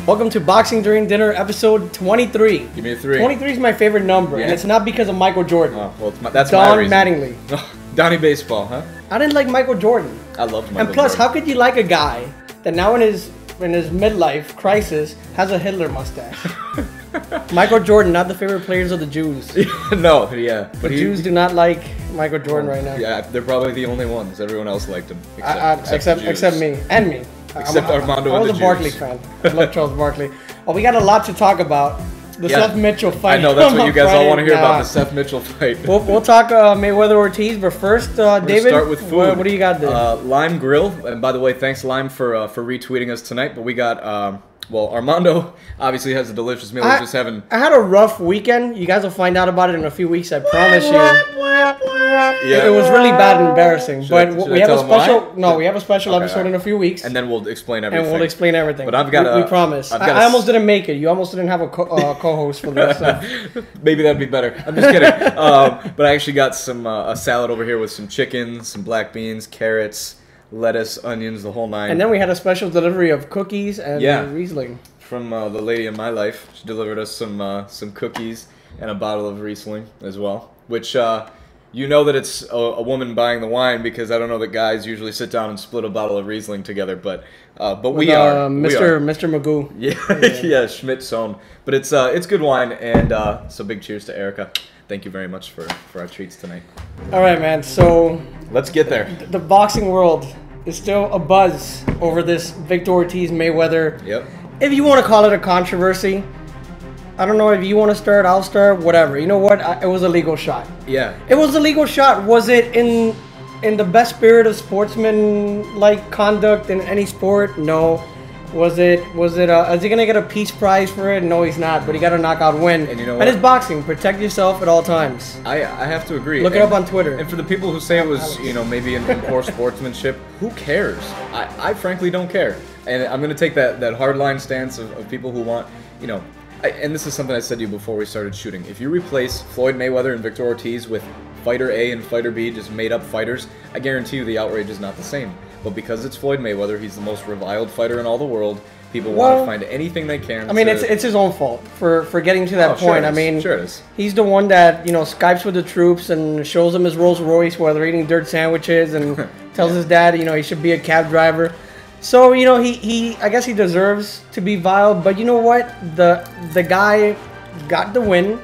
Welcome to Boxing During Dinner, episode 23. Give me a 3. 23 is my favorite number, and it's not because of Michael Jordan. Oh, well, that's Don my reason. Mattingly. Donnie Baseball, huh? I didn't like Michael Jordan. I loved Michael And plus, Jordan. how could you like a guy that now in his midlife crisis has a Hitler mustache? Michael Jordan, not the favorite players of the Jews. No, yeah. But Jews do not like Michael Jordan right now. Yeah, they're probably the only ones. Everyone else liked him. Except me. And me. Except Armando I and was the a Barkley Jews. fan. I love Charles Barkley. Well, we got a lot to talk about. The Seth Mitchell fight. I know, that's what you guys all want to hear about, Nah. the Seth Mitchell fight. We'll talk Mayweather Ortiz, but first, David, start with food. What do you got there? Lime Grill, and by the way, thanks Lime for retweeting us tonight. But we got well, Armando obviously has a delicious meal. We're just having. I had a rough weekend. You guys will find out about it in a few weeks. I promise you. Yeah. It was really bad and embarrassing. Should We I have a tell them why? special. No, we have a special episode right. in a few weeks, And then we'll explain everything. and we'll explain everything. But I've got we promise. I almost didn't make it. You almost didn't have a co-host for this. So. Maybe that'd be better. I'm just kidding. But I actually got some a salad over here with some chicken, some black beans, carrots, lettuce, onions, the whole nine. And then we had a special delivery of cookies and Riesling. From the lady in my life. She delivered us some cookies and a bottle of Riesling as well. Which you know that it's a woman buying the wine, because I don't know that guys usually sit down and split a bottle of Riesling together. But we are. Mr. Magoo. Yeah, Schmidt's own. But it's good wine, and so big cheers to Erica. Thank you very much for our treats tonight. All right, man. So let's get there. The boxing world is still a buzz over this Victor Ortiz Mayweather. Yep. If you want to call it a controversy, I don't know if you want to start, I'll start, whatever. You know what? It was a legal shot. Yeah. It was a legal shot. Was it in the best spirit of sportsman-like conduct in any sport? No. Was it? Is he gonna get a peace prize for it? No, he's not. But he got a knockout win. And you know what? what? And it's boxing. Protect yourself at all times. I have to agree. Look it up on Twitter. And for the people who say it was, maybe in poor sportsmanship, who cares? I frankly don't care. And I'm going to take that hardline stance of people who want, and this is something I said to you before we started shooting. If you replace Floyd Mayweather and Victor Ortiz with Fighter A and Fighter B, just made up fighters, I guarantee you the outrage is not the same. But because it's Floyd Mayweather, he's the most reviled fighter in all the world. People want to find anything they can. I mean, it's his own fault for getting to that point. Sure, I mean, sure it is. He's the one that Skypes with the troops and shows them his Rolls Royce while they're eating dirt sandwiches, and tells his dad he should be a cab driver. So he I guess he deserves to be viled. But you know what? The guy got the win.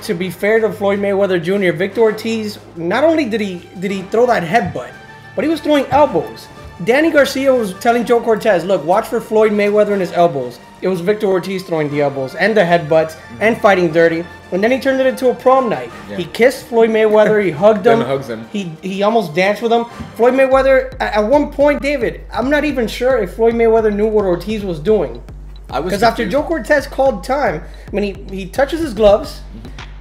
To be fair to Floyd Mayweather Jr., Victor Ortiz, not only did he throw that headbutt, but he was throwing elbows. Danny Garcia was telling Joe Cortez, look, watch for Floyd Mayweather and his elbows. It was Victor Ortiz throwing the elbows and the headbutts and fighting dirty. And then he turned it into a prom night. Yeah. He kissed Floyd Mayweather. He hugged him. Hugs him. He almost danced with him. Floyd Mayweather, at one point, David, I'm not even sure if Floyd Mayweather knew what Ortiz was doing. Because after Joe Cortez called time, I mean, he touches his gloves,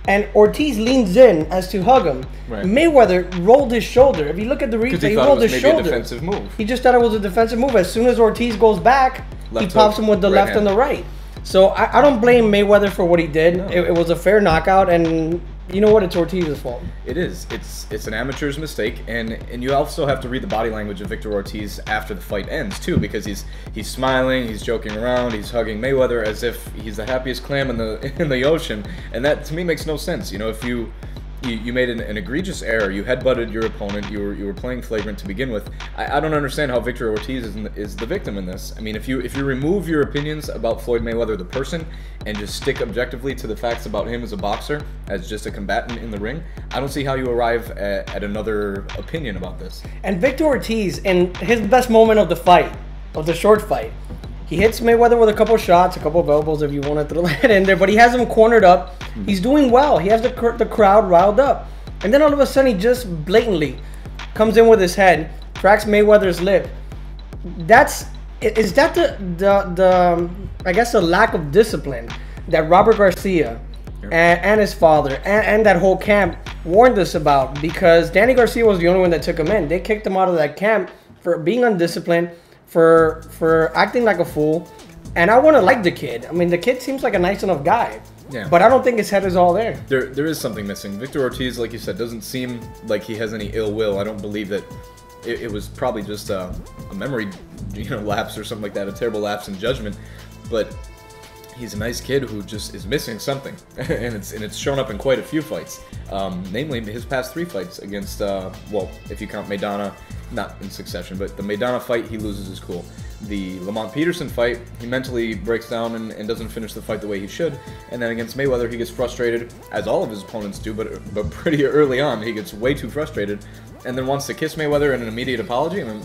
and Ortiz leans in as to hug him. Right. Mayweather rolled his shoulder. If you look at the replay, he rolled his shoulder. A defensive move. He just thought it was a defensive move. As soon as Ortiz goes back, he pops him with the left and the right. So I don't blame Mayweather for what he did. No. It was a fair knockout, and you know what? It's Ortiz's fault. It is. It's an amateur's mistake, and you also have to read the body language of Victor Ortiz after the fight ends too, because he's smiling, he's joking around, he's hugging Mayweather as if he's the happiest clam in the ocean, and that to me makes no sense. If you made an egregious error, you headbutted your opponent, you were playing flagrant to begin with. I don't understand how Victor Ortiz is the victim in this. I mean, if you remove your opinions about Floyd Mayweather the person and just stick objectively to the facts about him as a boxer, as just a combatant in the ring, I don't see how you arrive at another opinion about this. And Victor Ortiz, in his best moment of the fight, of the short fight, he hits Mayweather with a couple shots, a couple of elbows if you want to throw that in there, but he has him cornered up. He's doing well. He has the crowd riled up. And then all of a sudden he just blatantly comes in with his head, cracks Mayweather's lip. Is that the I guess the lack of discipline that Robert Garcia and his father and that whole camp warned us about? Because Danny Garcia was the only one that took him in. They kicked him out of that camp for being undisciplined, for acting like a fool. And I want to like the kid. I mean, the kid seems like a nice enough guy. Yeah. But I don't think his head is all there. There is something missing. Victor Ortiz, like you said, doesn't seem like he has any ill will. I don't believe that it was probably just a memory, lapse or something like that, a terrible lapse in judgment. but he's a nice kid who just is missing something, and it's shown up in quite a few fights. Namely, his past 3 fights against, well, if you count Maidana, not in succession, but the Maidana fight, he loses his cool. The Lamont Peterson fight, he mentally breaks down and doesn't finish the fight the way he should. And then against Mayweather, he gets frustrated, as all of his opponents do, but pretty early on, he gets way too frustrated, and then wants to kiss Mayweather in an immediate apology. I mean,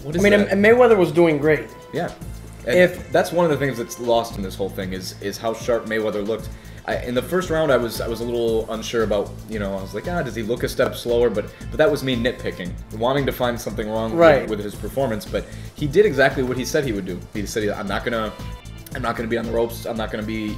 what is that? And Mayweather was doing great. Yeah. And that's one of the things that's lost in this whole thing is how sharp Mayweather looked. In the first round, I was a little unsure about, I was like, does he look a step slower? But that was me nitpicking, wanting to find something wrong with his performance. But he did exactly what he said he would do. He said, I'm not gonna be on the ropes. I'm not gonna be,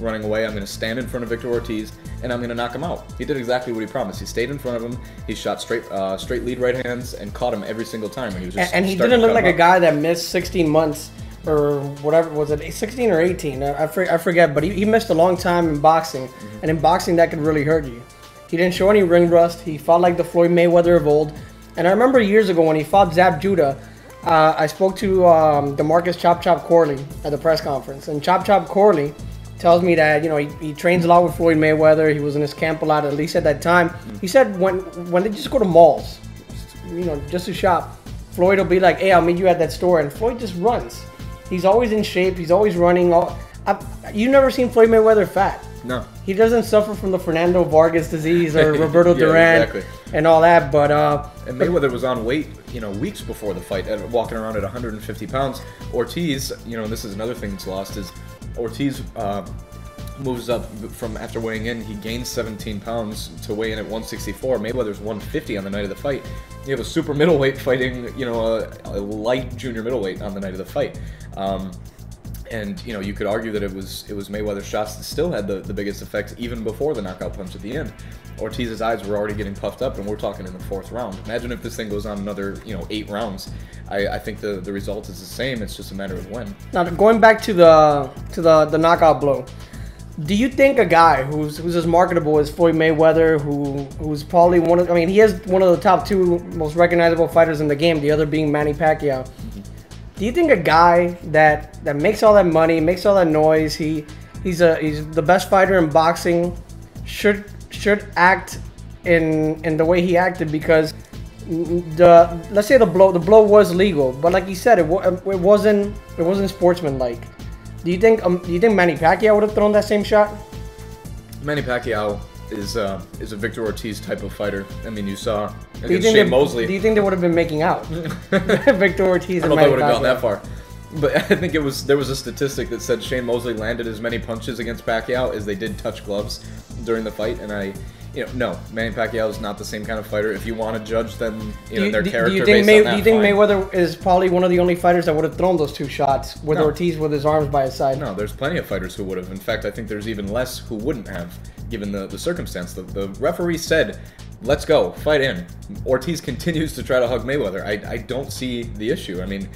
running away. I'm gonna stand in front of Victor Ortiz and I'm gonna knock him out. He did exactly what he promised. He stayed in front of him. He shot straight lead right hands and caught him every single time. And he was just and he didn't look like a guy that missed 16 months. Or whatever, was it 16 or 18? I forget, but he missed a long time in boxing, and in boxing that could really hurt you. He didn't show any ring rust. He fought like the Floyd Mayweather of old. And I remember years ago when he fought Zab Judah, I spoke to DeMarcus Chop Chop Corley at the press conference, and Chop Chop Corley tells me that he trains a lot with Floyd Mayweather. He was in his camp a lot, at least at that time. He said when they just go to malls, just to shop, Floyd will be like, "Hey, I'll meet you at that store," and Floyd just runs. He's always in shape. He's always running. You've never seen Floyd Mayweather fat. No. He doesn't suffer from the Fernando Vargas disease or Roberto Duran and all that. But and Mayweather was on weight, weeks before the fight, walking around at 150 pounds. Ortiz, this is another thing that's lost, is Ortiz moves up from after weighing in. He gains 17 pounds to weigh in at 164. Mayweather's 150 on the night of the fight. You have a super middleweight fighting, a light junior middleweight on the night of the fight. And you could argue that it was Mayweather's shots that still had the biggest effect even before the knockout punch at the end. Ortiz's eyes were already getting puffed up, and we're talking in the 4th round. Imagine if this thing goes on another 8 rounds. I think the result is the same. It's just a matter of when. Now going back to the knockout blow. Do you think a guy who's as marketable as Floyd Mayweather, who's probably he is one of the top 2 most recognizable fighters in the game, the other being Manny Pacquiao. Do you think a guy that makes all that money, makes all that noise, he's the best fighter in boxing, should act in the way he acted? Because let's say the blow was legal, but like you said, it wasn't sportsmanlike. Do you think Manny Pacquiao would have thrown that same shot? Manny Pacquiao is a Victor Ortiz type of fighter. I mean, you saw against Shane Mosley. Do you think they would have been making out? Victor Ortiz and Manny Pacquiao. I don't know if I would have gone that far. But I think there was a statistic that said Shane Mosley landed as many punches against Pacquiao as they did touch gloves during the fight, and no, Manny Pacquiao is not the same kind of fighter. If you want to judge them, their character do you think Mayweather is probably one of the only fighters that would have thrown those 2 shots with Ortiz with his arms by his side? No, there's plenty of fighters who would have. In fact, I think there's even less who wouldn't have, given the circumstance. The referee said, "Let's go, fight in." Ortiz continues to try to hug Mayweather. I don't see the issue. I mean,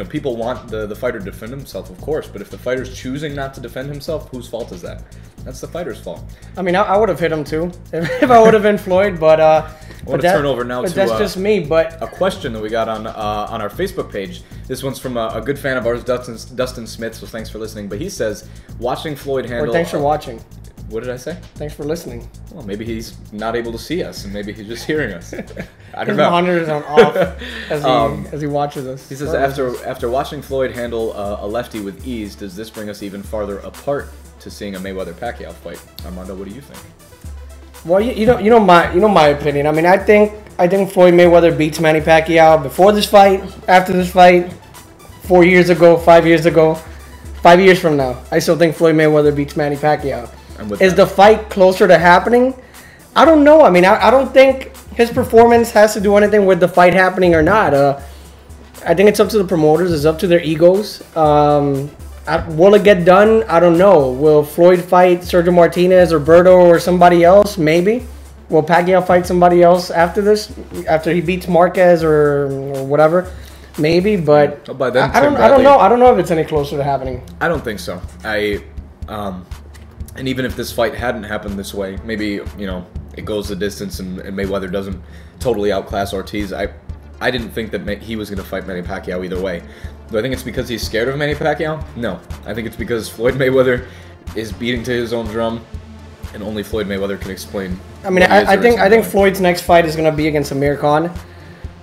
people want the fighter to defend himself, of course, but if the fighter's choosing not to defend himself, whose fault is that? That's the fighter's fault. I mean, I would have hit him too if I would have been Floyd, but I want to turn over now to that's just me. But a question that we got on our Facebook page. This one's from a good fan of ours, Dustin Smith. So thanks for listening. But he says, watching Floyd handle. Or thanks for watching. What did I say? Thanks for listening. Well, maybe he's not able to see us, and maybe he's just hearing us. I don't His know. monitor is on off as he watches us. He says, after watching Floyd handle a lefty with ease, does this bring us even farther apart to seeing a Mayweather-Pacquiao fight? Armando, what do you think? Well, you know my opinion. I mean, I think Floyd Mayweather beats Manny Pacquiao before this fight, after this fight, 4 years ago, 5 years ago, 5 years from now. I still think Floyd Mayweather beats Manny Pacquiao. Is the fight closer to happening? I don't know. I mean, I don't think his performance has to do anything with the fight happening or not. I think it's up to the promoters. It's up to their egos. Will it get done? I don't know. Will Floyd fight Sergio Martinez or Berto or somebody else? Maybe. Will Pacquiao fight somebody else after this? After he beats Marquez or whatever? Maybe, but by then, I don't know. I don't know if it's any closer to happening. I don't think so. And even if this fight hadn't happened this way, maybe, it goes the distance and Mayweather doesn't totally outclass Ortiz. I didn't think that he was going to fight Manny Pacquiao either way. Do I think it's because he's scared of Manny Pacquiao? No. I think it's because Floyd Mayweather is beating to his own drum, and only Floyd Mayweather can explain. I mean, I think Floyd's next fight is going to be against Amir Khan.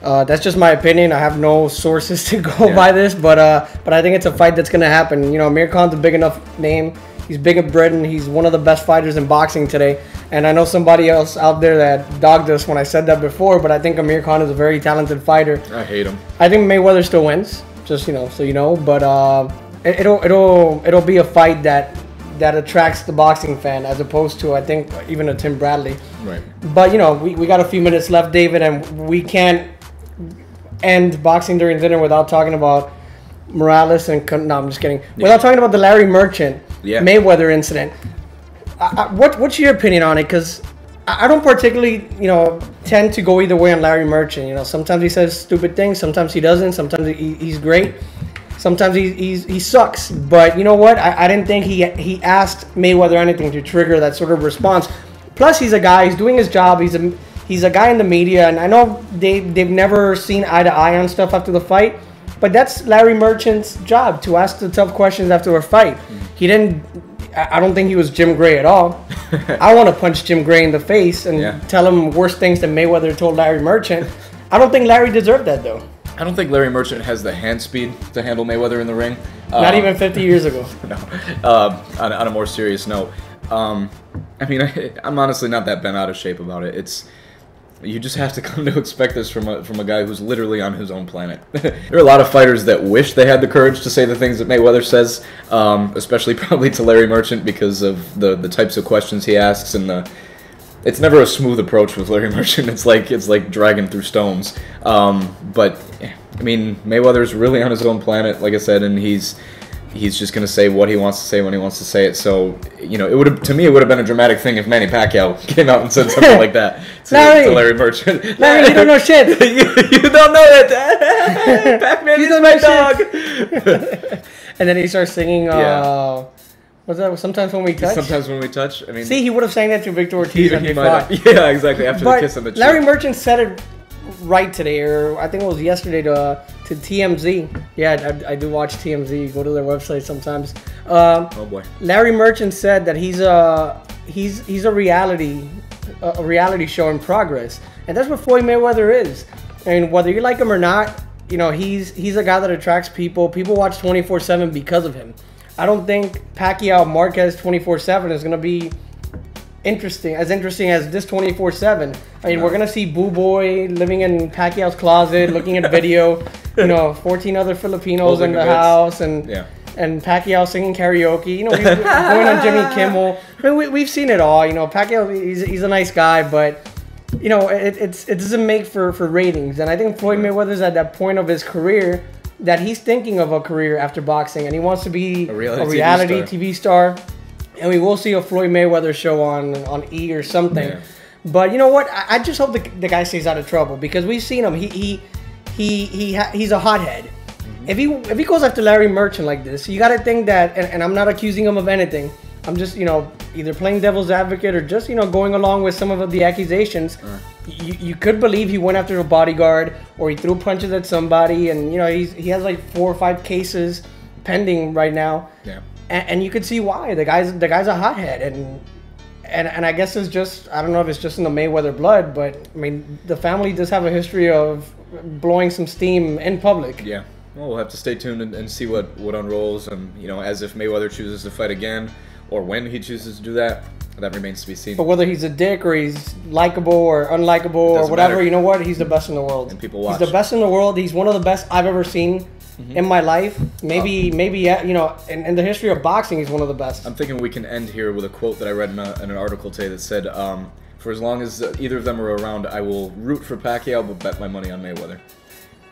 That's just my opinion. I have no sources to go by this, but I think it's a fight that's going to happen. You know, Amir Khan's a big enough name. He's big in Britain. He's one of the best fighters in boxing today. And I know somebody else out there that dogged us when I said that before, but I think Amir Khan is a very talented fighter. I hate him. I think Mayweather still wins, just, you know, so you know. But it'll be a fight that attracts the boxing fan, as opposed to, I think, even a Tim Bradley. Right. But, you know, we got a few minutes left, David, and we can't end Boxing During Dinner without talking about Morales and... No, I'm just kidding. Without talking about the Larry Merchant Mayweather incident. What's your opinion on it? Because I don't particularly, you know, tend to go either way on Larry Merchant. You know, sometimes he says stupid things, sometimes he doesn't, sometimes he's great, sometimes he sucks. But you know what? I didn't think he asked Mayweather anything to trigger that sort of response. Plus, he's a guy. He's doing his job. He's a guy in the media, and I know they've never seen eye to eye on stuff after the fight. But that's Larry Merchant's job, to ask the tough questions after a fight. He didn't. I don't think he was Jim Gray at all. I want to punch Jim Gray in the face and tell him worse things than Mayweather told Larry Merchant. I don't think Larry deserved that, though. I don't think Larry Merchant has the hand speed to handle Mayweather in the ring. Not even 50 years ago. No. On a more serious note, I mean, I'm honestly not that bent out of shape about it. You just have to come to expect this from a guy who's literally on his own planet. There are a lot of fighters that wish they had the courage to say the things that Mayweather says, especially probably to Larry Merchant, because of the types of questions he asks, and it's never a smooth approach with Larry Merchant. It's like dragging through stones. But I mean, Mayweather's really on his own planet, like I said, and he's just going to say what he wants to say when he wants to say it. So, you know, it would have been a dramatic thing if Manny Pacquiao came out and said something like that to Larry Merchant. Larry, you don't know shit. you don't know that. Pac-Man is my dog. And then he starts singing, what's that? Sometimes When We Touch? Sometimes When We Touch. I mean, see, he would have sang that to Victor Ortiz. Yeah, exactly. After the kiss on the cheek. Larry Merchant said it right today, or I think it was yesterday, to TMZ. Yeah, I do watch TMZ. Go to their website sometimes. Oh boy. Larry Merchant said that he's a reality show in progress, and that's what Floyd Mayweather is. And whether you like him or not, you know, he's a guy that attracts people. People watch 24/7 because of him. I don't think Pacquiao Marquez 24/7 is gonna be interesting as this 24/7. I mean, we're gonna see Boo Boy living in Pacquiao's closet, looking at video. You know, 14 other Filipinos in the house, and Pacquiao singing karaoke. You know, he's going on Jimmy Kimmel. I mean, we've seen it all. You know, Pacquiao, he's a nice guy, but you know, it doesn't make for ratings. And I think Floyd Mayweather's at that point of his career that he's thinking of a career after boxing, and he wants to be a reality TV star. And we will see a Floyd Mayweather show on E! Or something. Yeah. But you know what? I just hope the guy stays out of trouble, because we've seen him. He's a hothead. Mm-hmm. If he goes after Larry Merchant like this, you got to think that. And I'm not accusing him of anything. I'm just, you know, either playing devil's advocate or just, you know, going along with some of the accusations. You could believe he went after a bodyguard, or he threw punches at somebody, and you know he has like 4 or 5 cases pending right now. Yeah. And you could see why. The guy's a hothead, and I guess it's just, I don't know if it's just in the Mayweather blood, but I mean, the family does have a history of blowing some steam in public. Yeah. Well, we'll have to stay tuned and see what unrolls, and you know, as if Mayweather chooses to fight again, or when he chooses to do that remains to be seen. But whether he's a dick or he's likable or unlikable or whatever, matter. You know what? He's the best in the world. And people watch. He's the best in the world. He's one of the best I've ever seen. Mm-hmm. In my life, maybe, you know, in the history of boxing, he's one of the best. I'm thinking we can end here with a quote that I read in an article today that said, for as long as either of them are around, I will root for Pacquiao, but bet my money on Mayweather.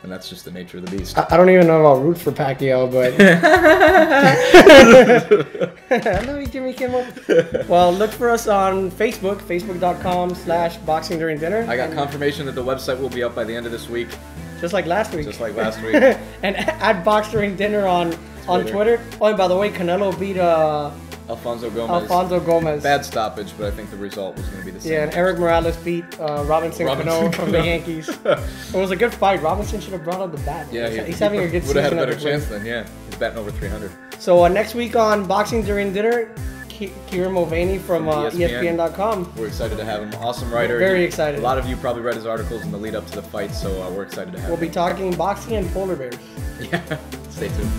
And that's just the nature of the beast. I don't even know about root for Pacquiao, but... I love you, Jimmy Kimmel. Well, look for us on Facebook, facebook.com/Boxing During Dinner. I got confirmation that the website will be up by the end of this week. Just like last week. And at Box During Dinner on Twitter. Oh, and by the way, Canelo beat Alfonso Gomez. Alfonso Gomez. Bad stoppage, but I think the result was going to be the same. Yeah, and Eric Morales beat Robinson Cano from the Yankees. It was a good fight. Robinson should have brought out the bat. Yeah, he's having a good season. Would have had a better chance then, yeah. He's batting over 300. So next week on Boxing During Dinner, Kieran Mulvaney from ESPN.com. We're excited to have him. Awesome writer. Very excited. A lot of you probably read his articles in the lead up to the fight, so we're excited to have him. We'll be talking boxing and polar bears. Yeah, stay tuned.